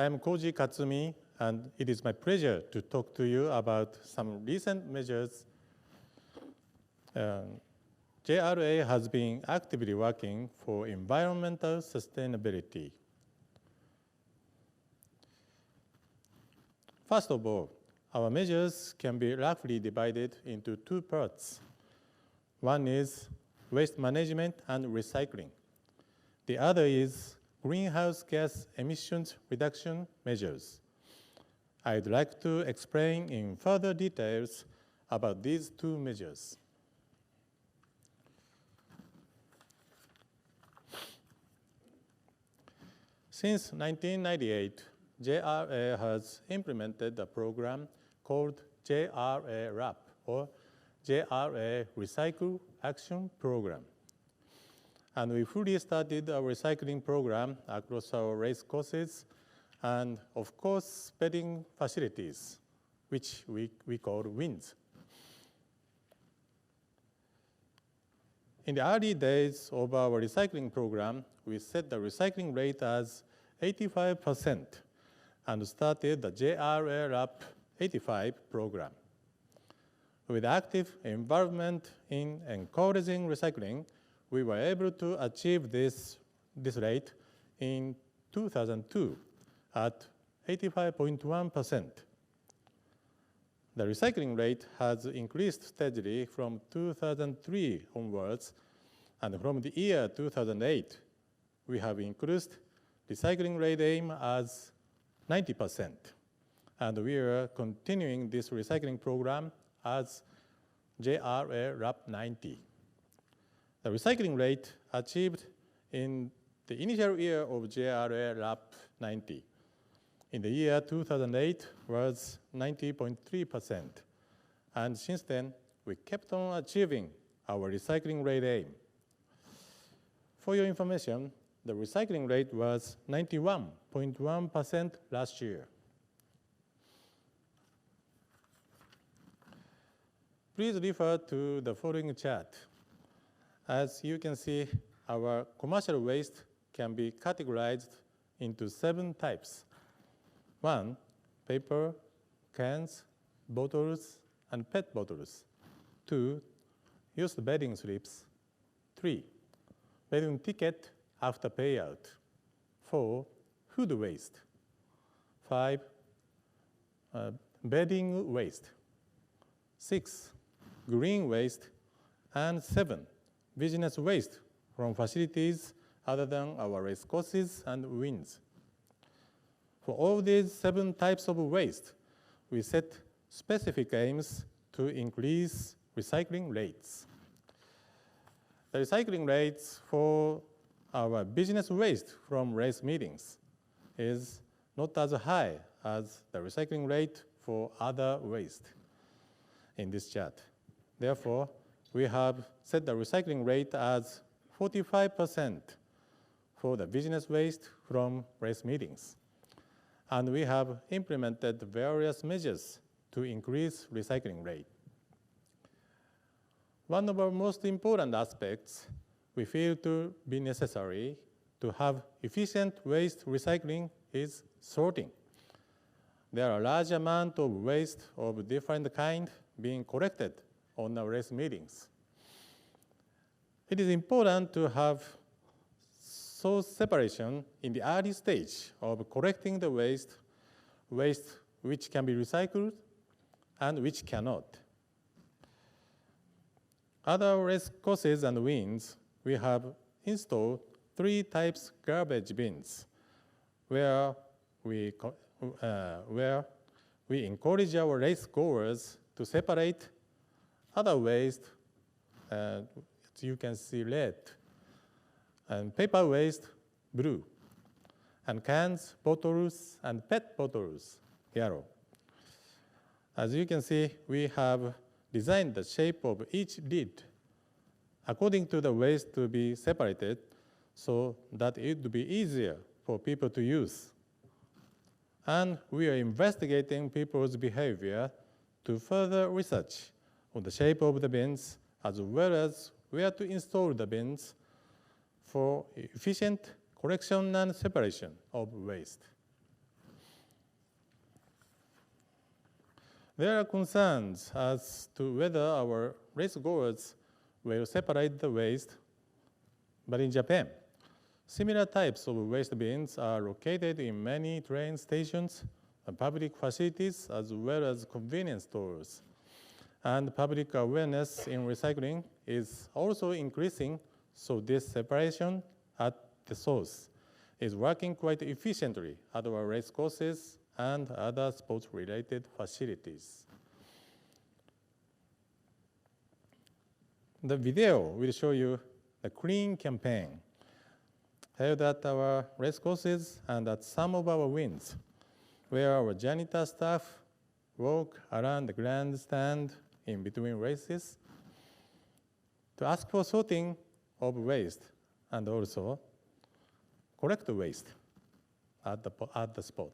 am Koji Katsumi, and it is my pleasure to talk to you about some recent measures. JRA has been actively working for environmental sustainability. First of all, our measures can be roughly divided into two parts. One is waste management and recycling. The other is greenhouse gas emissions reduction measures. I'd like to explain in further details about these two measures. Since 1998, JRA has implemented a program called JRA RAP, or JRA Recycle Action Program. And we fully started our recycling program across our race courses and, of course, bedding facilities, which we call WINS. In the early days of our recycling program, we set the recycling rate as 85% and started the JRA RAP 85 program. With active involvement in encouraging recycling, we were able to achieve this rate in 2002 at 85.1%. The recycling rate has increased steadily from 2003 onwards, and from the year 2008, we have increased recycling rate aim as 90%. And we are continuing this recycling program as JRA RAP 90. The recycling rate achieved in the initial year of JRA RAP 90 in the year 2008 was 90.3%. And since then, we kept on achieving our recycling rate aim. For your information, the recycling rate was 91.1% last year. Please refer to the following chart. As you can see, our commercial waste can be categorized into 7 types. 1, paper, cans, bottles, and PET bottles. 2, used bedding slips. 3, bedding ticket after payout. 4, food waste. 5, bedding waste. 6, green waste. And 7, business waste from facilities other than our race courses and WINS. For all these 7 types of waste, we set specific aims to increase recycling rates. The recycling rates for our business waste from race meetings is not as high as the recycling rate for other waste in this chart. Therefore, we have set the recycling rate as 45% for the business waste from race meetings. And we have implemented various measures to increase recycling rate. One of our most important aspects we feel to be necessary to have efficient waste recycling is sorting. There are a large amount of waste of different kind being collected on our race meetings. It is important to have source separation in the early stage of collecting the waste which can be recycled and which cannot. Other race courses and WINS, we have installed 3 types garbage bins where we encourage our race goers to separate other waste, as you can see red, and paper waste, blue, and cans, bottles, and PET bottles, yellow. As you can see, we have designed the shape of each lid according to the waste to be separated so that it would be easier for people to use. And we are investigating people's behavior to further research on the shape of the bins as well as where to install the bins for efficient collection and separation of waste. There are concerns as to whether our race goers will separate the waste, but in Japan, similar types of waste bins are located in many train stations and public facilities as well as convenience stores. And public awareness in recycling is also increasing, so this separation at the source is working quite efficiently at our race courses and other sports-related facilities. The video will show you the clean campaign held at our race courses and at some of our wins, where our janitor staff walk around the grandstand in between races to ask for sorting of waste and also collect waste at the spot.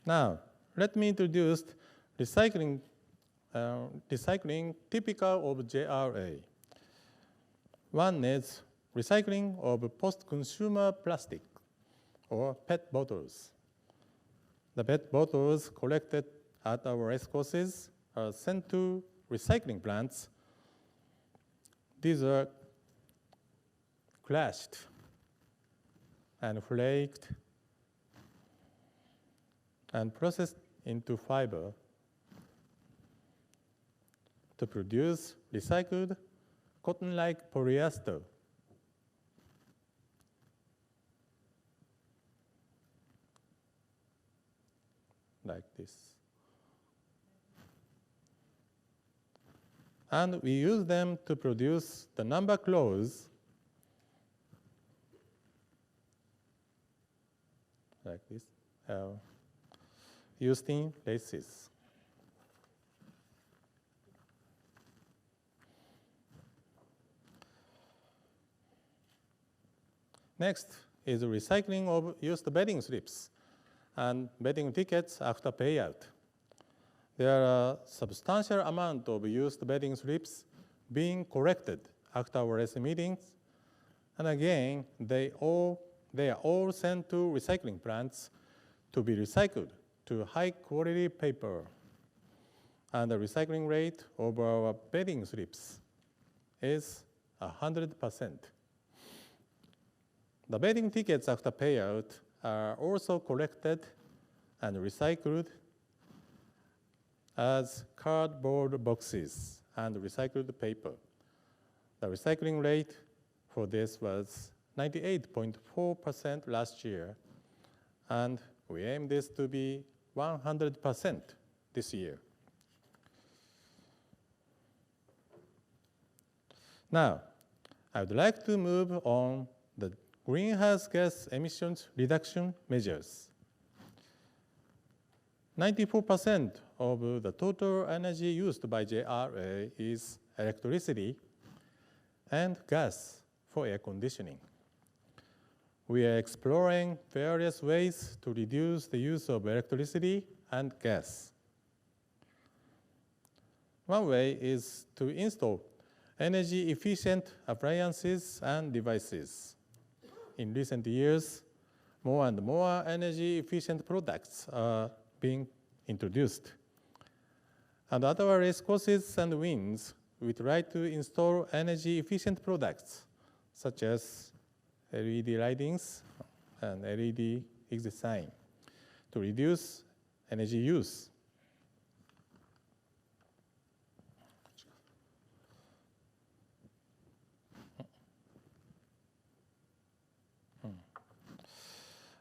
Now, let me introduce recycling typical of JRA. One is recycling of post-consumer plastic or PET bottles. The PET bottles collected at our race courses are sent to recycling plants. These are crushed and flaked and processed into fiber to produce recycled cotton-like polyester. Like this. And we use them to produce the number clothes like this, used in laces. Next is recycling of used bedding slips and bedding tickets after payout. There are a substantial amount of used bedding slips being collected after our race meetings, and again, they are all sent to recycling plants to be recycled to high-quality paper. And the recycling rate of our bedding slips is 100%. The bedding tickets after payout are also collected and recycled as cardboard boxes and recycled paper. The recycling rate for this was 98.4% last year, and we aim this to be 100% this year. Now, I would like to move on the greenhouse gas emissions reduction measures. 94% of the total energy used by JRA is electricity and gas for air conditioning. We are exploring various ways to reduce the use of electricity and gas. One way is to install energy-efficient appliances and devices. In recent years, more and more energy-efficient products are being introduced. And at our race courses and wins, we try to install energy-efficient products, such as LED lightings and LED exit sign, to reduce energy use.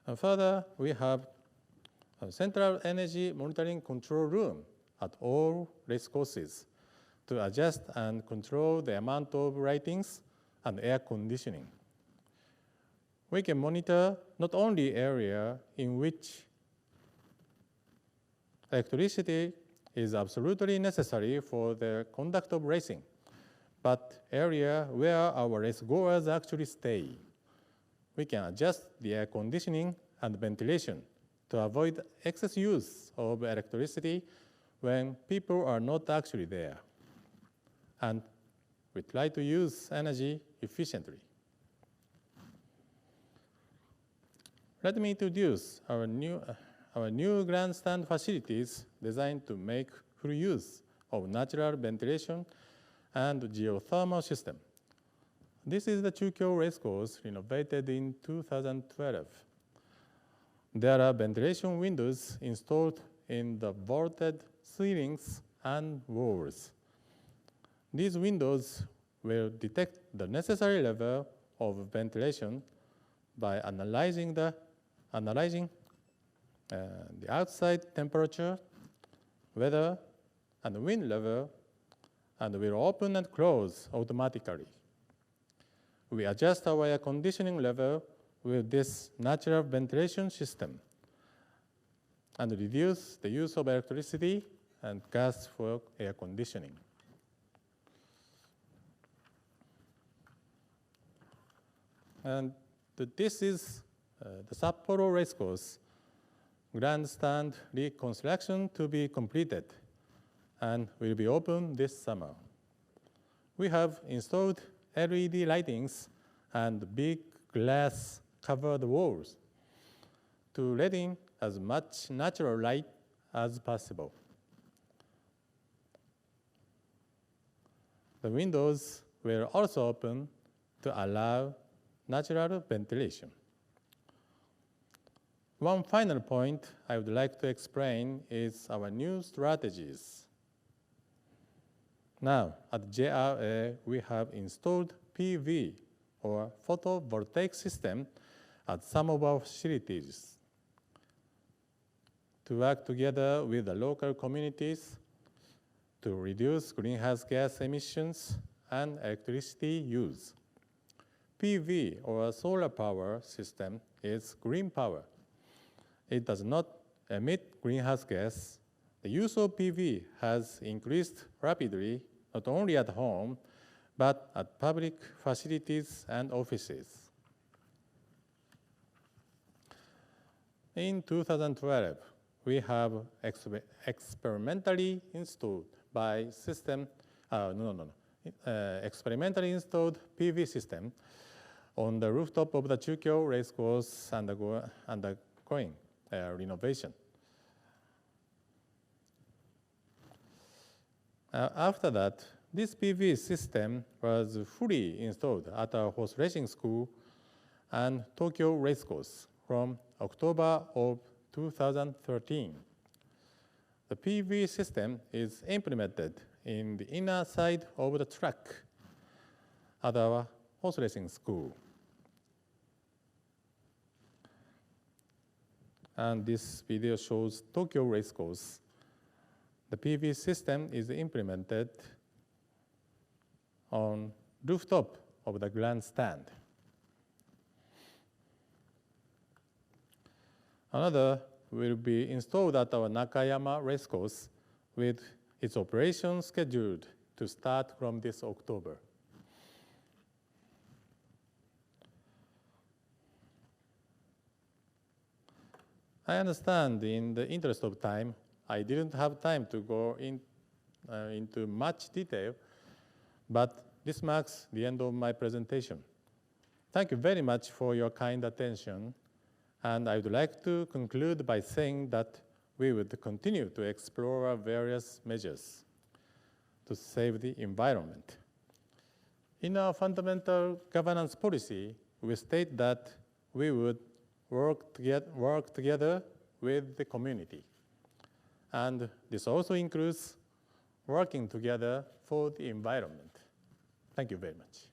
And further, we have a central energy monitoring control room at all race courses to adjust and control the amount of lightings and air conditioning. We can monitor not only area in which electricity is absolutely necessary for the conduct of racing, but area where our race goers actually stay. We can adjust the air conditioning and ventilation to avoid excess use of electricity when people are not actually there. And we try to use energy efficiently. Let me introduce our new grandstand facilities designed to make full use of natural ventilation and geothermal system. This is the Chukyo Racecourse renovated in 2012. There are ventilation windows installed in the vaulted ceilings and walls. These windows will detect the necessary level of ventilation by analyzing the outside temperature, weather, and wind level, and will open and close automatically. We adjust our air conditioning level with this natural ventilation system and reduce the use of electricity and gas for air conditioning. And this is the Sapporo Racecourse grandstand reconstruction to be completed and will be open this summer. We have installed LED lightings and big glass covered walls to let in as much natural light as possible. The windows will also open to allow natural ventilation. One final point I would like to explain is our new strategies. Now, at JRA, we have installed PV, or photovoltaic system, at some of our facilities. To work together with the local communities to reduce greenhouse gas emissions and electricity use. PV, or solar power system, is green power. It does not emit greenhouse gas. The use of PV has increased rapidly, not only at home, but at public facilities and offices. In 2012, we have experimentally installed experimentally installed PV system on the rooftop of the Chukyo Racecourse undergoing renovation. After that, this PV system was fully installed at our horse racing school and Tokyo Racecourse from October of 2013. The PV system is implemented in the inner side of the track at our horse racing school. And this video shows Tokyo Racecourse. The PV system is implemented on rooftop of the grandstand. Another will be installed at our Nakayama Racecourse with its operation scheduled to start from this October. I understand in the interest of time, I didn't have time to go into much detail, but this marks the end of my presentation. Thank you very much for your kind attention, and I would like to conclude by saying that we would continue to explore various measures to save the environment. In our fundamental governance policy, we state that we would work together with the community. And this also includes working together for the environment. Thank you very much.